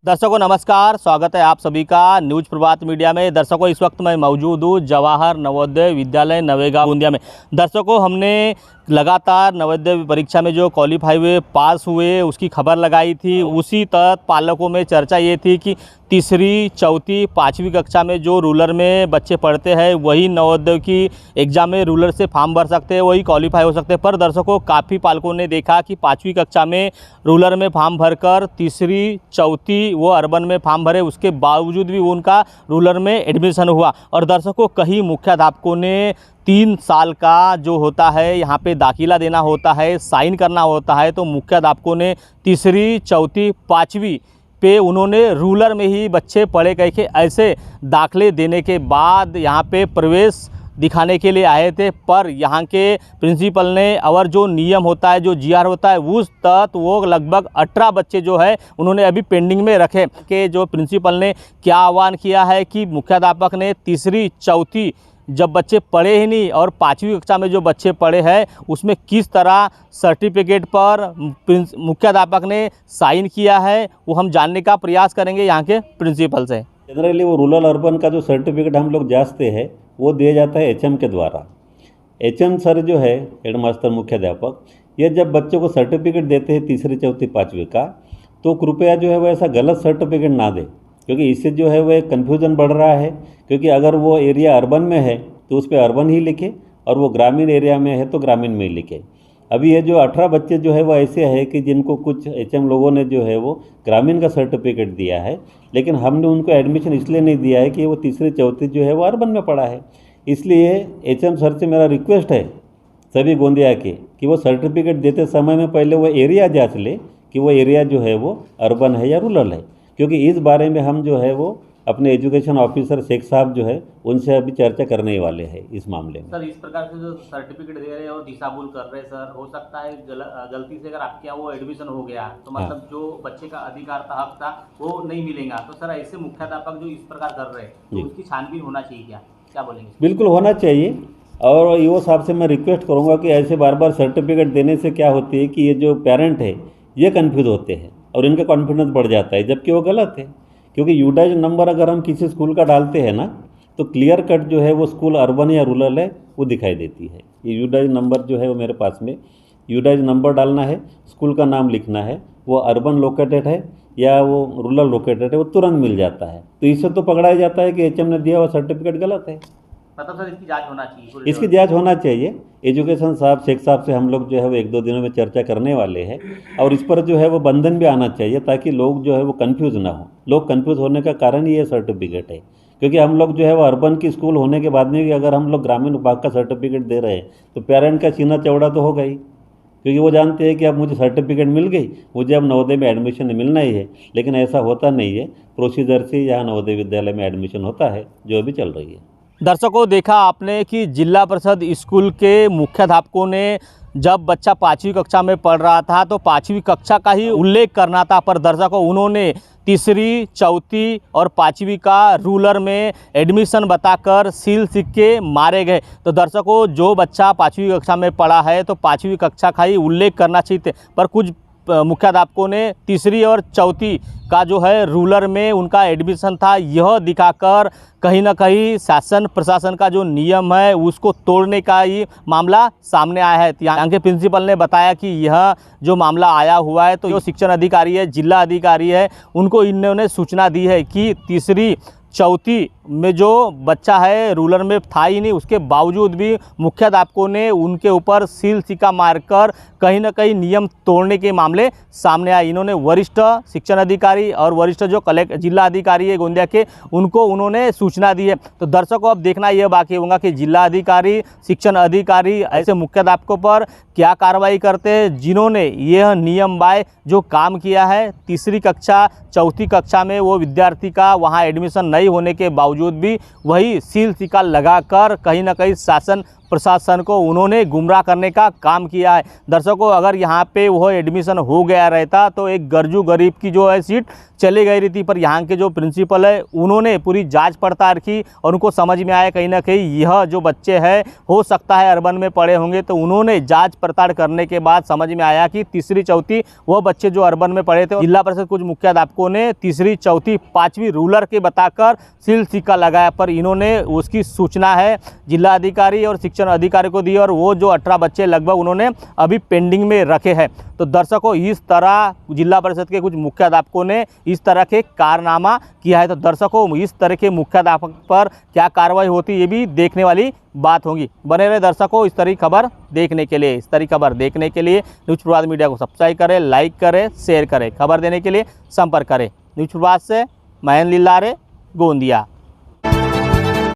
दर्शकों नमस्कार, स्वागत है आप सभी का न्यूज प्रभात मीडिया में। दर्शकों इस वक्त मैं मौजूद हूँ जवाहर नवोदय विद्यालय नवेगांव गोंदिया में। दर्शकों हमने लगातार नवोदय परीक्षा में जो क्वालिफाई हुए पास हुए उसकी खबर लगाई थी। उसी तहत पालकों में चर्चा ये थी कि तीसरी, चौथी, पाँचवीं कक्षा में जो रूरल में बच्चे पढ़ते हैं वही नवोदय की एग्ज़ाम में रूरल से फॉर्म भर सकते हैं, वही क्वालिफाई हो सकते हैं। पर दर्शकों काफ़ी पालकों ने देखा कि पाँचवीं कक्षा में रूरल में फॉर्म भरकर तीसरी, चौथी वो अर्बन में फॉर्म भरे, उसके बावजूद भी उनका रूरल में एडमिशन हुआ। और दर्शकों कई मुख्याध्यापकों ने 3 साल का जो होता है यहाँ पे दाखिला देना होता है, साइन करना होता है, तो मुख्याध्यापकों ने तीसरी, चौथी, पाँचवीं पे उन्होंने रूरल में ही बच्चे पढ़े गए के ऐसे दाखिले देने के बाद यहाँ पे प्रवेश दिखाने के लिए आए थे। पर यहाँ के प्रिंसिपल ने और जो नियम होता है, जो जीआर होता है, उस तहत वो लगभग 18 बच्चे जो है उन्होंने अभी पेंडिंग में रखे। कि जो प्रिंसिपल ने क्या आह्वान किया है कि मुख्याध्यापक ने तीसरी, चौथी जब बच्चे पढ़े ही नहीं और पाँचवीं कक्षा में जो बच्चे पढ़े हैं उसमें किस तरह सर्टिफिकेट पर मुख्याध्यापक ने साइन किया है, वो हम जानने का प्रयास करेंगे यहाँ के प्रिंसिपल से। जनरली वो रूरल अर्बन का जो सर्टिफिकेट हम लोग जांचते हैं वो दिया जाता है एचएम के द्वारा। एचएम सर जो है हेडमास्टर मुख्याध्यापक, ये जब बच्चों को सर्टिफिकेट देते हैं तीसरी, चौथी, पाँचवीं का, तो कृपया जो है वो ऐसा गलत सर्टिफिकेट ना दे, क्योंकि इससे जो है वो एक कन्फ्यूज़न बढ़ रहा है। क्योंकि अगर वो एरिया अर्बन में है तो उस पर अर्बन ही लिखे और वो ग्रामीण एरिया में है तो ग्रामीण में ही लिखे। अभी ये जो 18 बच्चे जो है वो ऐसे है कि जिनको कुछ एचएम लोगों ने जो है वो ग्रामीण का सर्टिफिकेट दिया है, लेकिन हमने उनको एडमिशन इसलिए नहीं दिया है कि वो तीसरी, चौथी जो है वो अर्बन में पढ़ा है। इसलिए एचएम सर से मेरा रिक्वेस्ट है सभी गोंदिया के कि वो सर्टिफिकेट देते समय में पहले वो एरिया जाँच ले कि वो एरिया जो है वो अर्बन है या रूरल है, क्योंकि इस बारे में हम जो है वो अपने एजुकेशन ऑफिसर शेख साहब जो है उनसे अभी चर्चा करने वाले हैं इस मामले में। सर इस प्रकार से जो सर्टिफिकेट दे रहे हैं और दिशाभूल कर रहे हैं सर, हो सकता है गलती से अगर आपके यहाँ वो एडमिशन हो गया तो मतलब जो बच्चे का अधिकार था, हक था, वो नहीं मिलेगा। तो सर ऐसे मुख्याध्यापक जो इस प्रकार कर रहे हैं तो उसकी छानबीन होना चाहिए, क्या बोलेंगे? बिल्कुल होना चाहिए। और ईओ साहब से मैं रिक्वेस्ट करूँगा कि ऐसे बार बार सर्टिफिकेट देने से क्या होती है कि ये जो पेरेंट है ये कन्फ्यूज होते हैं और इनका कॉन्फिडेंस बढ़ जाता है, जबकि वो गलत है। क्योंकि यूडाइज नंबर अगर हम किसी स्कूल का डालते हैं ना तो क्लियर कट जो है वो स्कूल अर्बन या रूरल है वो दिखाई देती है। ये यूडाइज नंबर जो है वो मेरे पास में यूडाइज नंबर डालना है, स्कूल का नाम लिखना है, वो अर्बन लोकेटेड है या वो रूरल लोकेटेड है, वो तुरंत मिल जाता है। तो इससे तो पकड़ाया जाता है कि एचएम ने दिया हुआ सर्टिफिकेट गलत है। मतलब सर इसकी जांच होना चाहिए, इसकी जांच होना चाहिए। एजुकेशन साहब शेख साहब से हम लोग जो है वो 1-2 दिनों में चर्चा करने वाले हैं और इस पर जो है वो बंधन भी आना चाहिए ताकि लोग जो है वो कंफ्यूज ना हो। लोग कंफ्यूज होने का कारण ही ये सर्टिफिकेट है, क्योंकि हम लोग जो है वो अर्बन की स्कूल होने के बाद में भी अगर हम लोग ग्रामीण विभाग का सर्टिफिकेट दे रहे हैं तो पेरेंट का सीना चौड़ा तो होगा ही, क्योंकि वो जानते हैं कि अब मुझे सर्टिफिकेट मिल गई, मुझे अब नवोदय में एडमिशन मिलना ही है। लेकिन ऐसा होता नहीं है, प्रोसीजर से यहाँ नवोदय विद्यालय में एडमिशन होता है जो अभी चल रही है। दर्शकों देखा आपने कि जिला परिषद स्कूल के मुख्याध्यापकों ने जब बच्चा 5वीं कक्षा में पढ़ रहा था तो 5वीं कक्षा का ही उल्लेख करना था, पर दर्शकों उन्होंने तीसरी, चौथी और 5वीं का रूरल में एडमिशन बताकर सील सिक्के मारे गए। तो दर्शकों जो बच्चा 5वीं कक्षा में पढ़ा है तो 5वीं कक्षा का ही उल्लेख करना चाहिए, पर कुछ मुख्याध्यापकों ने तीसरी और चौथी का जो है रूरल में उनका एडमिशन था, यह दिखाकर कहीं ना कहीं शासन प्रशासन का जो नियम है उसको तोड़ने का ही मामला सामने आया है। यहाँ के प्रिंसिपल ने बताया कि यह जो मामला आया हुआ है तो जो शिक्षण अधिकारी है, जिला अधिकारी है, उनको इन्होंने सूचना दी है कि तीसरी, चौथी में जो बच्चा है रूरल में था ही नहीं, उसके बावजूद भी मुख्याध्यापकों ने उनके ऊपर सील सिक्का मारकर कहीं ना कहीं नियम तोड़ने के मामले सामने आए। इन्होंने वरिष्ठ शिक्षण अधिकारी और वरिष्ठ जो जिला अधिकारी है गोंदिया के, उनको उन्होंने सूचना दी है। तो दर्शकों अब देखना यह बाकी होगा कि जिला अधिकारी, शिक्षण अधिकारी ऐसे मुख्याध्यापकों पर क्या कार्रवाई करते हैं जिन्होंने यह नियम बाय जो काम किया है। तीसरी कक्षा, चौथी कक्षा में वो विद्यार्थी का वहाँ एडमिशन नहीं होने के बावजूद भी वही सील सिक्का लगाकर कहीं ना कहीं शासन प्रशासन को उन्होंने गुमराह करने का काम किया है। दर्शकों, अगर यहाँ पे वो एडमिशन हो गया रहता तो एक गरजू गरीब की जो है सीट चली गई रही थी, पर यहाँ के जो प्रिंसिपल है उन्होंने पूरी जांच पड़ताल की और उनको समझ में आया कहीं ना कहीं यह जो बच्चे हैं हो सकता है अर्बन में पढ़े होंगे, तो उन्होंने जांच पड़ताल करने के बाद समझ में आया कि तीसरी चौथी वो बच्चे जो अर्बन में पढ़े थे। जिला परिषद कुछ मुख्याध्यापकों ने तीसरी चौथी पाँचवीं रूरल के बताकर सील सिक्का लगाया, पर इन्होंने उसकी सूचना है जिला अधिकारी और शिक्षण अधिकारी को दी और वो जो 18 बच्चे लगभग उन्होंने अभी पेंडिंग में रखे हैं। तो दर्शकों, इस तरह जिला परिषद के कुछ मुख्याध्यापकों ने इस तरह के कारनामा किया है। तो दर्शकों, इस तरह के मुख्याध्यापक पर क्या कार्रवाई होती है ये भी देखने वाली बात होगी। बने रहे दर्शकों इस तरह की खबर देखने के लिए। इस तरह की खबर देखने के लिए न्यूज़ प्रभात मीडिया को सब्सक्राइब करें, लाइक करें, शेयर करें। खबर देने के लिए संपर्क करें। न्यूज़ प्रभात से महेंद्र लिल्लारे, गोंदिया।